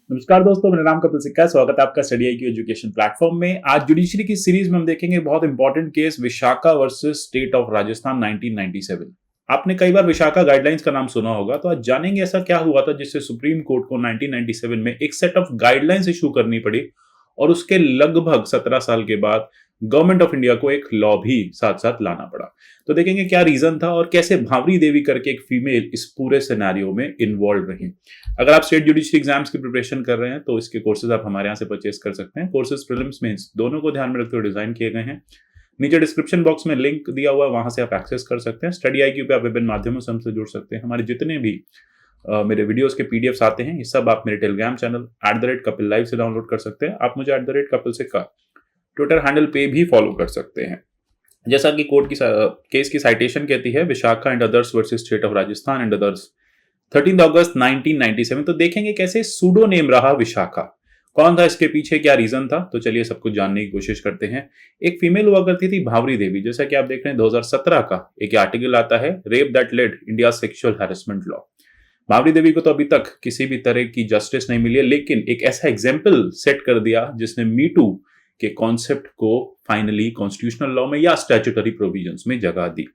नमस्कार दोस्तों, मेरा नाम कपिल सिक्का है। स्वागत है आपका स्टडी IQ एजुकेशन प्लेटफॉर्म में। आज जुडिशरी की सीरीज में हम देखेंगे बहुत important case Vishakha versus state of Rajasthan 1997। आपने कई बार विशाखा गाइडलाइंस का नाम सुना होगा, तो आज जानेंगे ऐसा क्या हुआ था जिससे सुप्रीम कोर्ट को 1997 में एक सेट ऑफ गाइडलाइंस इशू करनी पड़ी और उसके लगभग 17 साल के बाद गवर्नमेंट ऑफ इंडिया को एक लॉ भी साथ साथ लाना पड़ा। तो देखेंगे क्या रीजन था और कैसे भावरी देवी करके एक फीमेल इस पूरे सिनेरियो में इन्वॉल्व रही। अगर आप स्टेट जुडिशरी एग्जाम्स की प्रिपरेशन कर रहे हैं तो इसके कोर्सेज आप हमारे यहाँ से परचेज कर सकते हैं। कोर्सेज प्रीलिम्स मेंस दोनों को ध्यान में रखते हुए डिजाइन किए गए हैं। नीचे डिस्क्रिप्शन बॉक्स में लिंक दिया हुआ है, वहां से आप एक्सेस कर सकते हैं। स्टडी IQ पे आप विभिन्न माध्यमों से हमसे जुड़ सकते हैं। हमारे जितने भी मेरे वीडियोस के PDFs आते हैं, ये सब आप मेरे टेलीग्राम चैनल @कपिल से डाउनलोड कर सकते हैं। आप मुझे @कपिल सिक्का ट्विटर हैंडल पे भी फॉलो कर सकते हैं। जैसा कि कोर्ट की केस की साइटेशन कहती है, Vishakha and others versus state of Rajasthan and others 13 अगस्त 1997। तो देखेंगे कैसे सूडो नेम रहा विशाखा, कौन था इसके पीछे, क्या रीजन था। तो चलिए सब कुछ जानने की कोशिश करते हैं। एक फीमेल हुआ करती थी भावरी देवी, जैसा कि आप देख रहे हैं 2017 का एक आर्टिकल आता है, rape that led India sexual harassment law. Bhanwari Devi को तो अभी तक किसी भी तरह की जस्टिस नहीं मिली है, लेकिन एक ऐसा एग्जाम्पल सेट कर दिया जिसने मी टू के कॉन्सेप्ट को फाइनली कॉन्स्टिट्यूशनल लॉ में या स्टैट्यूटरी प्रोविजंस में जगह दी।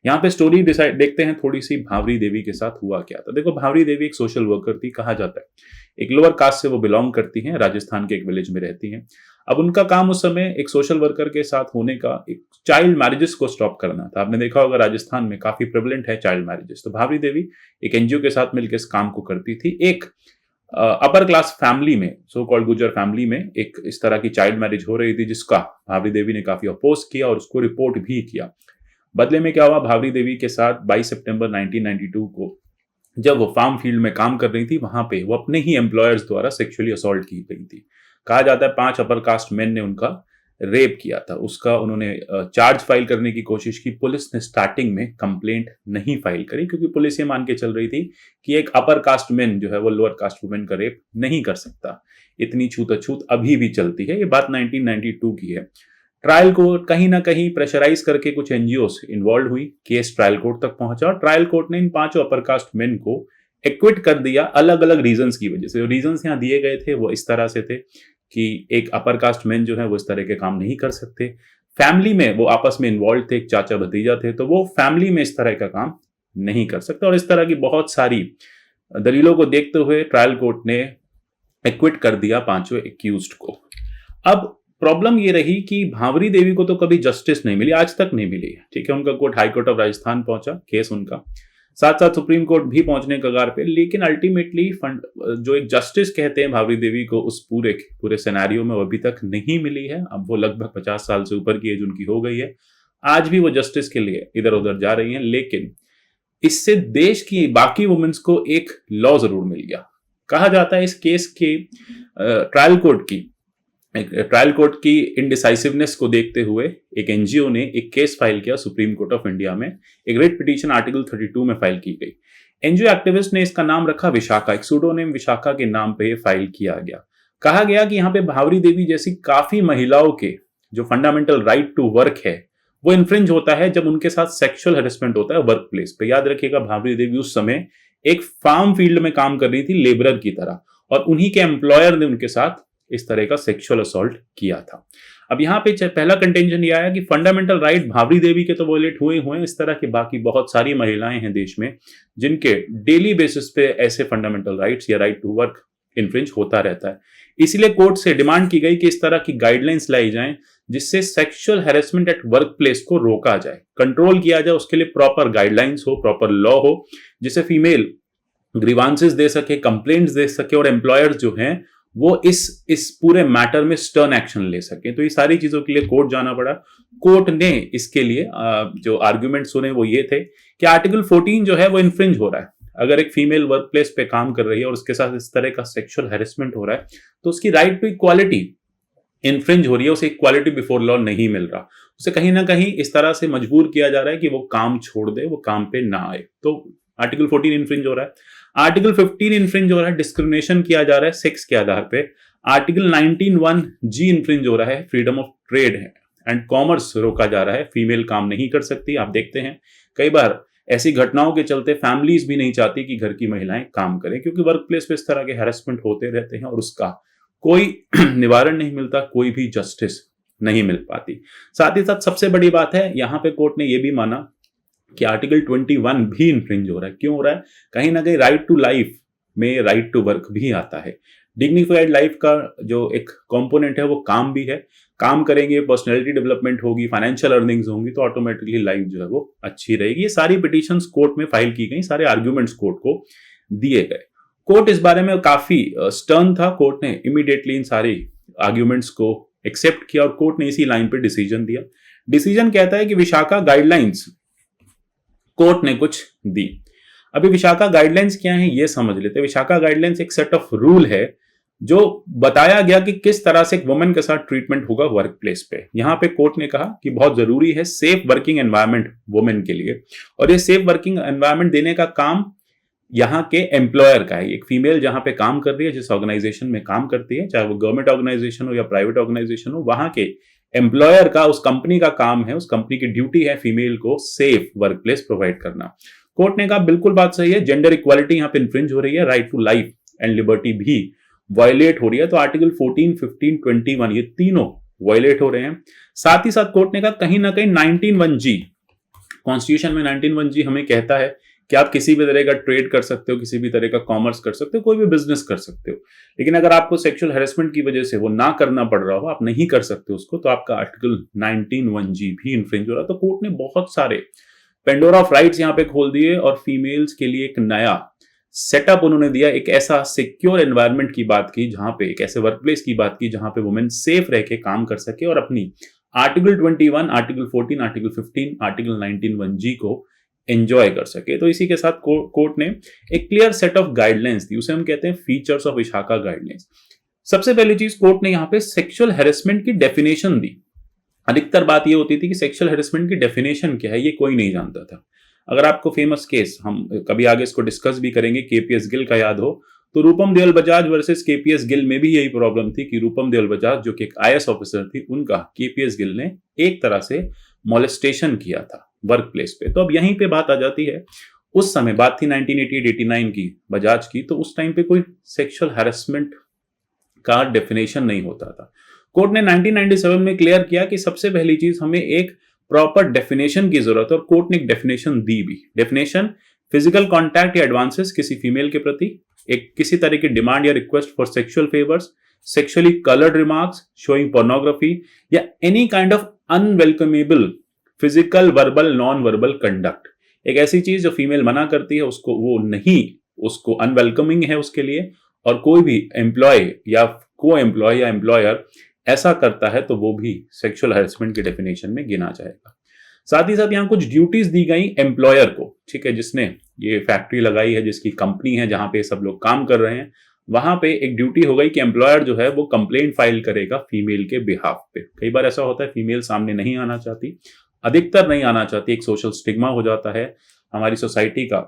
यहाँ पे स्टोरी देखते हैं थोड़ी सी, भावरी देवी के साथ हुआ क्या था। देखो, भावरी देवी एक सोशल वर्कर थी, कहा जाता है एक लोअर कास्ट से वो बिलोंग करती हैं, राजस्थान के एक विलेज में रहती हैं। अब उनका काम उस समय एक सोशल वर्कर के साथ होने का एक चाइल्ड मैरिजेस को स्टॉप करना था। आपने देखा होगा राजस्थान में काफी प्रेवलेंट है चाइल्ड मैरिजेस। तो भावरी देवी एक NGO के साथ मिलकर इस काम को करती थी। एक अपर क्लास फैमिली में, सो कॉल्ड गुजर फैमिली में एक इस तरह की चाइल्ड मैरिज हो रही थी, जिसका भावरी देवी ने काफी अपोज किया और उसको रिपोर्ट भी किया। बदले में क्या हुआ, भावरी देवी के साथ 22 सितंबर 1992 को जब वो फार्म फील्ड में काम कर रही थी, वहां पे वो अपने ही एम्प्लॉयर्स द्वारा सेक्सुअली असॉल्ट की गई थी। कहा जाता है 5 अपर कास्ट मेन ने उनका रेप किया था। उसका उन्होंने चार्ज फाइल करने की कोशिश की। पुलिस ने स्टार्टिंग में कंप्लेंट नहीं फाइल करी, क्योंकि पुलिस ये मान के चल रही थी कि एक अपर कास्ट मेन जो है वो लोअर कास्ट वुमेन का रेप नहीं कर सकता। इतनी छूत अभी भी चलती है। ये बात 1992 की है। ट्रायल कोर्ट कहीं ना कहीं प्रेशराइज करके कुछ NGOs इन्वॉल्व हुई। केस ट्रायल कोर्ट तक पहुंचा और ट्रायल कोर्ट ने इन 5 अपर कास्ट मेन को एक्विट कर दिया, अलग अलग रीजंस की वजह से। रीजंस यहाँ दिए गए थे वो इस तरह से थे कि एक अपर कास्ट मेन जो है वो इस तरह के काम नहीं कर सकते। फैमिली में वो आपस में इन्वॉल्व थे, एक चाचा भतीजा थे, तो वो फैमिली में इस तरह का काम नहीं कर सकते। और इस तरह की बहुत सारी दलीलों को देखते हुए ट्रायल कोर्ट ने एक्विट कर दिया 5वें एक्यूज्ड को। अब प्रॉब्लम ये रही कि भावरी देवी को तो कभी जस्टिस नहीं मिली, आज तक नहीं मिली। ठीक है, उनका court high court of Rajasthan पहुंचा, केस उनका साथ साथ सुप्रीम कोर्ट भी पहुंचने कगार पे, लेकिन अल्टीमेटली जो एक जस्टिस कहते हैं भावरी देवी को उस पूरे सिनेरियो में वो अभी तक नहीं मिली है। अब वो लगभग 50 साल से ऊपर की एज उनकी हो गई है। आज भी वो जस्टिस के लिए इधर उधर जा रही हैं, लेकिन इससे देश की बाकी वुमेन्स को एक लॉ जरूर मिल गया। कहा जाता है इस केस के ट्रायल कोर्ट की इनडिसाइसिवनेस को देखते हुए एक NGO ने एक केस फाइल किया सुप्रीम कोर्ट ऑफ इंडिया में। एक रिट पिटीशन आर्टिकल 32 में फाइल की गई। NGO एक्टिविस्ट ने इसका नाम रखा विशाखा, एक सूडोनेम विशाखा के नाम पे फाइल किया गया। कहा गया कि यहाँ पे भावरी देवी जैसी काफी महिलाओं के जो फंडामेंटल राइट टू वर्क है वो इन्फ्रिंज होता है जब उनके साथ सेक्सुअल हेरेसमेंट होता है वर्क प्लेस पे। याद रखिएगा, भावरी देवी उस समय एक फार्म फील्ड में काम कर रही थी लेबरर की तरह, और उन्हीं के एम्प्लॉयर ने उनके साथ इस तरह का सेक्सुअल असॉल्ट किया था। अब यहाँ पे पहला कंटेंशन ये आया कि फंडामेंटल राइट भावरी देवी के तो वोलेट हुए हैं, इस तरह की बाकी बहुत सारी महिलाएं हैं देश में जिनके डेली बेसिस पे ऐसे फंडामेंटल राइट्स या राइट टू वर्क इन्फ्रिंज होता रहता है। इसलिए कोर्ट से डिमांड की गई कि इस तरह की गाइडलाइंस लाई जाएं जिससे sexual harassment at work place को रोका जाए, कंट्रोल किया जाए। उसके लिए प्रॉपर गाइडलाइंस हो, प्रॉपर लॉ हो, जिससे फीमेल ग्रीवांसेस दे सके, कंप्लेंट्स दे सके और एम्प्लॉयर्स जो हैं वो इस पूरे मैटर में स्टर्न एक्शन ले सके। तो ये सारी चीजों के लिए कोर्ट जाना पड़ा। कोर्ट ने इसके लिए जो आर्ग्यूमेंट सुने वो ये थे कि आर्टिकल 14 जो है वो इन्फ्रिंज हो रहा है। अगर एक फीमेल वर्क प्लेस पे काम कर रही है और उसके साथ इस तरह का सेक्सुअल हैरेसमेंट हो रहा है तो उसकी राइट टू इक्वालिटी इन्फ्रिंज हो रही है, उसे इक्वालिटी बिफोर लॉ नहीं मिल रहा। उसे कहीं ना कहीं इस तरह से मजबूर किया जा रहा है कि वो काम छोड़ दे, वो काम पे ना आए। तो आर्टिकल 14 इन्फ्रिंज हो रहा है। आर्टिकल 15 इन्फ्रिंज हो रहा है, डिस्क्रिमिनेशन किया जा रहा है सेक्स के आधार पे। आर्टिकल 19(1)G इन्फ्रिंज हो रहा है, फ्रीडम ऑफ ट्रेड है एंड कॉमर्स रोका जा रहा है, फीमेल काम नहीं कर सकती। आप देखते हैं कई बार ऐसी घटनाओं के चलते फैमिलीज भी नहीं चाहती कि घर की महिलाएं काम करें, क्योंकि वर्क प्लेस पे इस तरह के हैरेसमेंट होते रहते हैं और उसका कोई निवारण नहीं मिलता, कोई भी जस्टिस नहीं मिल पाती। साथ ही साथ सबसे बड़ी बात है, यहां पे कोर्ट ने यह भी माना कि आर्टिकल 21 भी इन्फ्रिंज हो रहा है। क्यों हो रहा है? कहीं ना कहीं राइट टू लाइफ में राइट टू वर्क भी आता है। डिग्निफाइड लाइफ का जो एक कंपोनेंट है वो काम भी है। काम करेंगे, पर्सनैलिटी डेवलपमेंट होगी, फाइनेंशियल अर्निंग्स होंगी, तो ऑटोमेटिकली लाइफ जो है वो अच्छी रहेगी। ये सारी पिटीशंस कोर्ट में फाइल की गई, सारे आर्ग्यूमेंट्स कोर्ट को दिए गए। कोर्ट इस बारे में काफी स्टर्न था। कोर्ट ने इमीडिएटली इन सारे आर्ग्यूमेंट्स को एक्सेप्ट किया और कोर्ट ने इसी लाइन पे डिसीजन दिया। डिसीजन कहता है कि विशाखा गाइडलाइंस कोर्ट ने कुछ दी। अभी विशाखा गाइडलाइंस क्या है ये समझ लेते हैं। विशाखा गाइडलाइंस एक सेट ऑफ रूल है जो बताया गया कि किस तरह से एक वुमेन के साथ ट्रीटमेंट होगा वर्क प्लेस पे। यहां पे कोर्ट ने कहा कि बहुत जरूरी है सेफ वर्किंग एनवायरनमेंट वुमेन के लिए, और ये सेफ वर्किंग एनवायरनमेंट देने का काम यहाँ के एम्प्लॉयर का है। एक फीमेल जहां पे काम कर रही है, जिस ऑर्गेनाइजेशन में काम करती है, चाहे वो गवर्नमेंट ऑर्गेनाइजेशन हो या प्राइवेट ऑर्गेनाइजेशन हो, वहां के एम्प्लॉयर का, उस कंपनी का काम है, उस कंपनी की ड्यूटी है फीमेल को सेफ वर्क प्लेस प्रोवाइड करना। कोर्ट ने कहा बिल्कुल बात सही है, जेंडर इक्वालिटी यहाँ पे इन्फ्रिंज हो रही है, right to life and liberty भी वायलेट हो रही है। तो आर्टिकल 14, 15, 21 ये तीनों वायलेट हो रहे हैं। साथ ही साथ कोर्ट ने कहा कहीं ना कहीं 19(1)(g, कॉन्स्टिट्यूशन में 19(1)(g हमें कहता है कि आप किसी भी तरह का ट्रेड कर सकते हो, किसी भी तरह का कॉमर्स कर सकते हो, कोई भी बिजनेस कर सकते हो, लेकिन अगर आपको सेक्सुअल हैरेसमेंट की वजह से वो ना करना पड़ रहा हो, आप नहीं कर सकते उसको, तो आपका आर्टिकल 19(1)(g भी इन्फ्रिंज हो रहा है। तो कोर्ट ने बहुत सारे पेंडोरा ऑफ राइट्स यहाँ पे खोल दिए और फीमेल्स के लिए एक नया सेटअप उन्होंने दिया। एक ऐसा सिक्योर एनवायरनमेंट की बात की जहां पे, एक ऐसे वर्क प्लेस की बात की जहां पे वुमेन सेफ रह के काम कर सके और अपनी article 21, article 14, article 15, article 19(1)(g को एंजॉय कर सके। तो इसी के साथ कोर्ट ने एक क्लियर सेट ऑफ गाइडलाइंस दी, उसे हम कहते हैं फीचर्स ऑफ विशाखा गाइडलाइंस। सबसे पहली चीज कोर्ट ने यहाँ पे सेक्सुअल हैरेसमेंट की डेफिनेशन दी। अधिकतर बात ये होती थी कि सेक्सुअल हैरेसमेंट की डेफिनेशन क्या है ये कोई नहीं जानता था। अगर आपको फेमस केस, हम कभी आगे इसको डिस्कस भी करेंगे, केपीएस गिल का याद हो, तो रूपम देओल बजाज वर्सेस केपीएस गिल में भी यही प्रॉब्लम थी कि रूपम देओल बजाज जो कि एक आईएएस ऑफिसर थी, उनका केपीएस गिल ने एक तरह से मोलेस्टेशन किया था वर्क प्लेस पे। तो अब यहीं पे बात आ जाती है, उस समय बात थी 1988-89 की, बजाज की, तो उस टाइम पे कोई सेक्सुअल हैरेसमेंट का डेफिनेशन नहीं होता था। कोर्ट ने 1997 में क्लियर किया कि सबसे पहली चीज हमें एक प्रॉपर डेफिनेशन की जरूरत है, और कोर्ट ने एक डेफिनेशन दी भी। डेफिनेशन, फिजिकल कॉन्टैक्ट या एडवांसेस किसी फीमेल के प्रति, एक किसी तरह की डिमांड या request for sexual favours, sexually coloured remarks showing pornography, या any kind of unwelcomeable physical, verbal, non verbal conduct. एक ऐसी चीज जो फीमेल मना करती है, उसको वो नहीं, उसको अनवेलकमिंग है उसके लिए, और कोई भी एम्प्लॉय या को एम्प्लॉय या एम्प्लॉयर ऐसा करता है तो वो भी सेक्सुअल हैरेसमेंट के डेफिनेशन में गिना जाएगा। साथ ही साथ यहाँ कुछ ड्यूटीज दी गई एम्प्लॉयर को, ठीक है, जिसने ये फैक्ट्री लगाई है, जिसकी कंपनी है, जहां पे सब लोग काम कर रहे हैं, वहां पे एक ड्यूटी हो गई कि एम्प्लॉयर जो है वो कंप्लेंट फाइल करेगा फीमेल के बिहाफ पे। कई बार ऐसा होता है फीमेल सामने नहीं आना चाहती, अधिकतर नहीं आना चाहती, एक सोशल स्टिग्मा हो जाता है। हमारी सोसाइटी का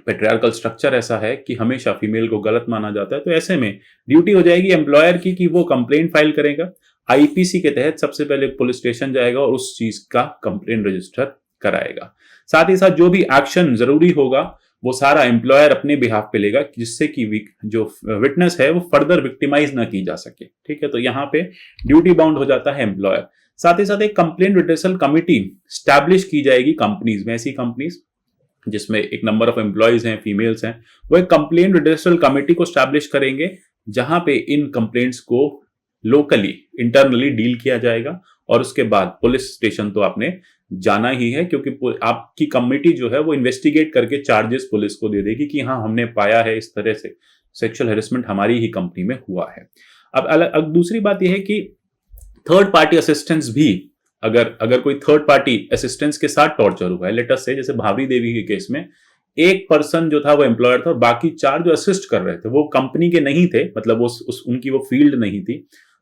पेट्रियार्कल स्ट्रक्चर ऐसा है कि हमेशा फीमेल को गलत माना जाता है। तो ऐसे में ड्यूटी हो जाएगी एम्प्लॉयर की कि वो कंप्लेंट फाइल करेगा, आईपीसी के तहत सबसे पहले पुलिस स्टेशन जाएगा और उस चीज का कंप्लेंट रजिस्टर कराएगा। साथ ही साथ जो भी एक्शन जरूरी होगा वो सारा एम्प्लॉयर अपने बिहाफ पे लेगा, जिससे कि जो विटनेस है वो फर्दर विक्टिमाइज ना की जा सके। ठीक है, तो यहाँ पे ड्यूटी बाउंड हो जाता है एम्प्लॉयर। साथ ही साथ एक कंप्लेंट रिड्रेसल कमिटी स्टैब्लिश की जाएगी कंपनीज में। ऐसी कंपनीज जिसमें एक नंबर ऑफ एम्प्लॉयज हैं, फीमेल्स हैं, वो एक कंप्लेंट रिड्रेसल कमिटी को स्टैब्लिश करेंगे जहां पे इन कंप्लेंट्स को लोकली, इंटरनली डील किया जाएगा। और उसके बाद पुलिस स्टेशन तो आपने जाना ही है, क्योंकि आपकी कमिटी जो है वो इन्वेस्टिगेट करके चार्जेस पुलिस को दे देगी कि हाँ हमने पाया है इस तरह से सेक्सुअल हैरेसमेंट हमारी ही कंपनी में हुआ है। अब दूसरी बात यह है कि थर्ड पार्टी असिस्टेंस भी, अगर कोई थर्ड पार्टी असिस्टेंस के साथ टॉर्चर हुआ है, लेट अस से जैसे भावरी देवी के केस में एक पर्सन जो था वो एम्प्लॉयर था और बाकी 4 जो असिस्ट कर रहे थे वो कंपनी के नहीं थे, मतलब वो उनकी वो फील्ड नहीं थी।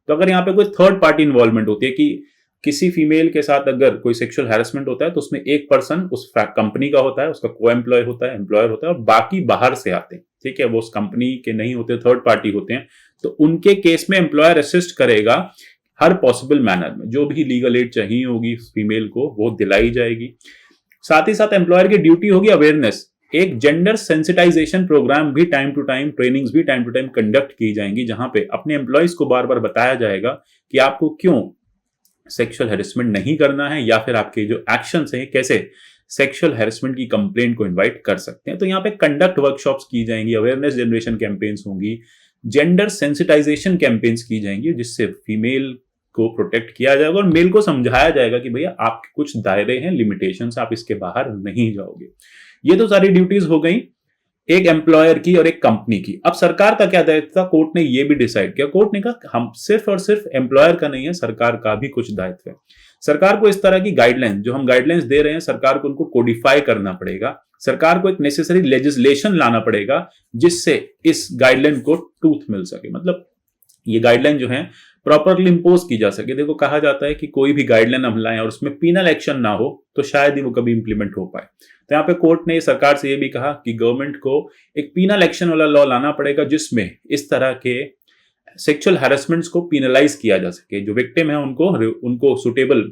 तो अगर यहाँ पे कोई थर्ड पार्टी इन्वॉल्वमेंट होती है कि किसी फीमेल के साथ अगर कोई सेक्सुअल हैरेसमेंट होता है तो उसमें एक पर्सन उस कंपनी का होता है, उसका को एम्प्लॉय होता है, एम्प्लॉयर होता है, और बाकी बाहर से आते हैं। ठीक है, वो उस कंपनी के नहीं होते, थर्ड पार्टी होते हैं। तो उनके केस में एम्प्लॉयर असिस्ट करेगा हर पॉसिबल मैनर में, जो भी लीगल एड चाहिए होगी फीमेल को वो दिलाई जाएगी। साथ ही साथ एम्प्लॉयर की ड्यूटी होगी अवेयरनेस, एक जेंडर सेंसिटाइजेशन प्रोग्राम भी टाइम टू टाइम, ट्रेनिंग्स भी टाइम टू टाइम कंडक्ट की जाएंगी, जहां पे अपने एम्प्लॉयज को बार बार बताया जाएगा कि आपको क्यों सेक्सुअल हेरेसमेंट नहीं करना है, या फिर आपके जो एक्शंस हैं कैसे सेक्सुअल हेरेसमेंट की कंप्लेंट को इनवाइट कर सकते हैं। तो यहाँ पे कंडक्ट वर्कशॉप्स की जाएंगी, अवेयरनेस जनरेशन कैंपेन्स होंगी, जेंडर सेंसिटाइजेशन कैंपेन्स की जाएंगी, जिससे फीमेल को प्रोटेक्ट किया जाएगा और मेल को समझाया जाएगा कि भैया आपके कुछ दायरे हैं, लिमिटेशंस, आप इसके बाहर नहीं जाओगे। ये तो सारी ड्यूटीज हो गई एक एम्प्लॉयर की और एक कंपनी की। अब सरकार का क्या दायित्व था, कोर्ट ने ये भी डिसाइड किया। कोर्ट ने कहा हम सिर्फ और सिर्फ एम्प्लॉयर का नहीं है, सरकार का भी कुछ दायित्व है। सरकार को इस तरह की गाइडलाइंस, जो हम गाइडलाइंस दे रहे हैं, सरकार को उनको कोडिफाई करना पड़ेगा। सरकार को एक नेसेसरी लेजिस्लेशन लाना पड़ेगा जिससे इस गाइडलाइन को ट्रूथ मिल सके, मतलब ये गाइडलाइन जो है प्रॉपरली इंपोज की जा सके। देखो कहा जाता है कि कोई भी गाइडलाइन हम लाएं और उसमें पीनल एक्शन ना हो तो शायद ही वो कभी इंप्लीमेंट हो पाए। तो यहाँ पे कोर्ट ने सरकार से ये भी कहा कि गवर्नमेंट को एक पीनल एक्शन वाला लॉ लाना पड़ेगा जिसमें इस तरह के सेक्सुअल हैरेसमेंट्स को पीनलाइज किया जा सके। जो विक्टिम है उनको सुटेबल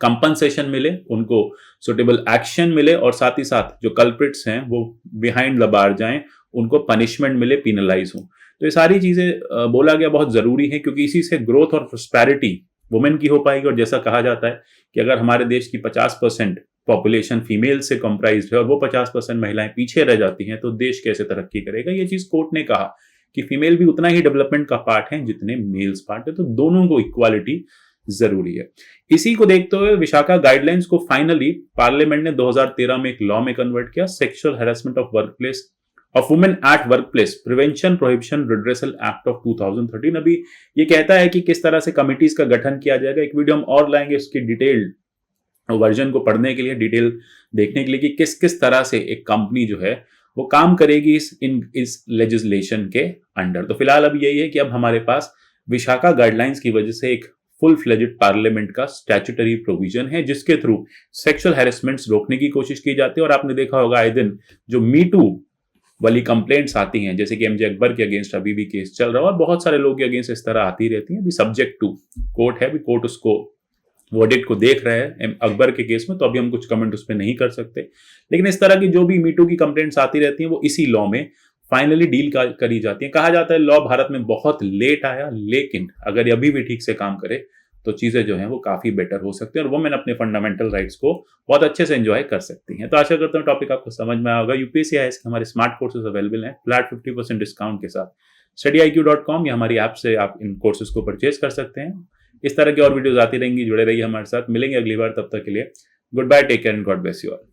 कंपनसेशन मिले, उनको सुटेबल एक्शन मिले, और साथ ही साथ जो कल्प्रिट्स हैं वो बिहाइंड द बार जाएं, उनको पनिशमेंट मिले, पीनलाइज हो। तो ये सारी चीजें बोला गया बहुत जरूरी है, क्योंकि इसी से ग्रोथ और प्रॉस्पेरिटी वुमेन की हो पाएगी। और जैसा कहा जाता है कि अगर हमारे देश की 50% पॉपुलेशन फीमेल से कंप्राइज्ड है और वो 50% महिलाएं पीछे रह जाती हैं, तो देश कैसे तरक्की करेगा। ये चीज कोर्ट ने कहा कि फीमेल भी उतना ही डेवलपमेंट का पार्ट है जितने मेल्स पार्ट है, तो दोनों को इक्वालिटी जरूरी है। इसी को देखते हुए विशाखा गाइडलाइंस को फाइनली पार्लियामेंट ने 2013 में एक लॉ में कन्वर्ट किया, sexual harassment of women at workplace prevention prohibition redressal act of 2013। अभी ये कहता है कि किस तरह से कमिटीज का गठन किया जाएगा। एक वीडियो हम और लाएंगे उसकी डिटेल्ड वर्जन को पढ़ने के लिए, डिटेल देखने के लिए कि किस किस तरह से एक कंपनी जो है वो काम करेगी इस लेजिस्लेशन के अंडर। तो फिलहाल अब यही है कि अब हमारे पास विशाखा गाइडलाइंस की वजह से एक फुल फ्लेजेड पार्लियामेंट का स्टैट्यूटरी प्रोविजन है जिसके थ्रू सेक्सुअल हैरेसमेंट्स रोकने की कोशिश की जाती है। और आपने देखा होगा आए दिन जो मी टू वाली कंप्लेंट्स आती हैं, जैसे कि एमजे अकबर के अगेंस्ट अभी भी केस चल रहा है और बहुत सारे लोग के अगेंस्ट इस तरह आती रहती हैं। अभी सब्जेक्ट टू कोर्ट है, अभी कोर्ट उसको वर्डिक्ट को देख रहा है अकबर के केस में, तो अभी हम कुछ कमेंट उस पर नहीं कर सकते। लेकिन इस तरह की जो भी मीटू की कंप्लेंट्स आती रहती हैं वो इसी लॉ में फाइनली डील करी जाती है। कहा जाता है लॉ भारत में बहुत लेट आया, लेकिन अगर ये अभी भी ठीक से काम करे तो चीजें जो हैं वो काफी बेटर हो सकती है और वुमेन अपने फंडामेंटल राइट्स को बहुत अच्छे से एंजॉय कर सकती हैं। तो आशा करता हूँ टॉपिक आपको समझ में आया होगा। यूपीएससी आईएएस के हमारे स्मार्ट कोर्सेज अवेलेबल हैं फ्लैट 50% डिस्काउंट के साथ। studiiq.com या हमारी ऐप से आप इन कोर्सेज को परचेज कर सकते हैं। इस तरह की और वीडियोस आती रहेंगी, जुड़े रहिए हमारे साथ। मिलेंगे अगली बार, तब तक के लिए good bye, take care and God bless you all.